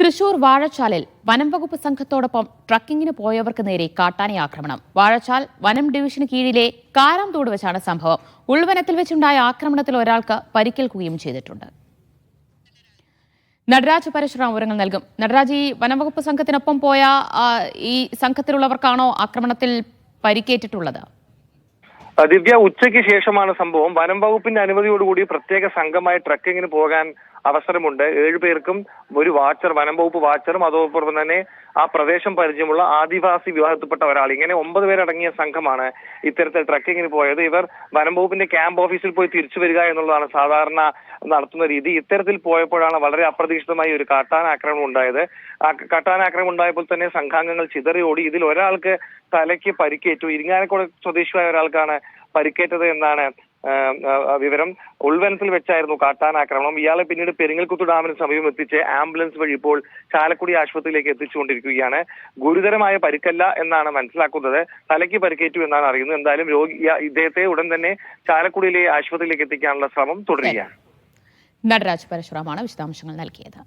തൃശൂർ വാഴച്ചാലിൽ വനം വകുപ്പ് സംഘത്തോടൊപ്പം ട്രക്കിങ്ങിന് പോയവർക്ക് നേരെ കാട്ടാന ആക്രമണം. വാഴച്ചാൽ വനം ഡിവിഷന് കീഴിലെ കാരാംതോട് വെച്ചാണ് സംഭവം. ഉൾവനത്തിൽ വെച്ചുണ്ടായ ആക്രമണത്തിൽ ഒരാൾക്ക് പരിക്കേൽക്കുകയും ചെയ്തിട്ടുണ്ട്. നടരാജ് പരശുറാം വിവരങ്ങൾ നൽകും. നടരാജ്, ഈ വനംവകുപ്പ് സംഘത്തിനൊപ്പം പോയ ഈ സംഘത്തിലുള്ളവർക്കാണോ ആക്രമണത്തിൽ പരിക്കേറ്റിട്ടുള്ളത്? ദിവ്യ, ഉച്ചയ്ക്ക് ശേഷമാണ് സംഭവം. വനം വകുപ്പിന്റെ അനുമതിയോടുകൂടി പ്രത്യേക സംഘമായി ട്രക്കിങ്ങിന് പോകാൻ അവസരമുണ്ട്. 7 പേർക്കും ഒരു വാച്ചർ, വനം വകുപ്പ് വാച്ചറും അതോടൊപ്പം തന്നെ ആ പ്രദേശം പരിചയമുള്ള ആദിവാസി വിഭാഗത്തിൽപ്പെട്ട ഒരാൾ, ഇങ്ങനെ 9 പേരടങ്ങിയ സംഘമാണ് ഇത്തരത്തിൽ ട്രക്കിങ്ങിന് പോയത്. ഇവർ വനം വകുപ്പിന്റെ ക്യാമ്പ് ഓഫീസിൽ പോയി തിരിച്ചു വരിക എന്നുള്ളതാണ് സാധാരണ നടത്തുന്ന രീതി. ഇത്തരത്തിൽ പോയപ്പോഴാണ് വളരെ അപ്രതീക്ഷിതമായി ഒരു കാട്ടാന ആക്രമണം ഉണ്ടായത്. ആ കാട്ടാന ആക്രമണം ഉണ്ടായപ്പോൾ തന്നെ സംഘാംഗങ്ങൾ ചിതറിയോടി. ഇതിൽ ഒരാൾക്ക് തലയ്ക്ക് പരിക്കേറ്റു. ഇരിങ്ങാലക്കുട സ്വദേശിയായ ഒരാൾക്കാണ് പരിക്കേറ്റത് എന്നാണ് വിവരം. ഉൾവനത്തിൽ വെച്ചായിരുന്നു കാട്ടാന ആക്രമണം. ഇയാളെ പിന്നീട് പെരിങ്ങൽകുത്ത് ഡാമിന് സമീപം എത്തിച്ച് ആംബുലൻസ് വഴി ഇപ്പോൾ ചാലക്കുടി ആശുപത്രിയിലേക്ക് എത്തിച്ചുകൊണ്ടിരിക്കുകയാണ്. ഗുരുതരമായ പരിക്കല്ല എന്നാണ് മനസ്സിലാക്കുന്നത്. തലയ്ക്ക് പരിക്കേറ്റു എന്നാണ് അറിയുന്നത്. എന്തായാലും ഇദ്ദേഹത്തെ ഉടൻ തന്നെ ചാലക്കുടിയിലെ ആശുപത്രിയിലേക്ക് എത്തിക്കാനുള്ള ശ്രമം തുടരുകയാണ്. നടരാജ് പരശുറാമാണ് വിശദാംശങ്ങൾ നൽകിയത്.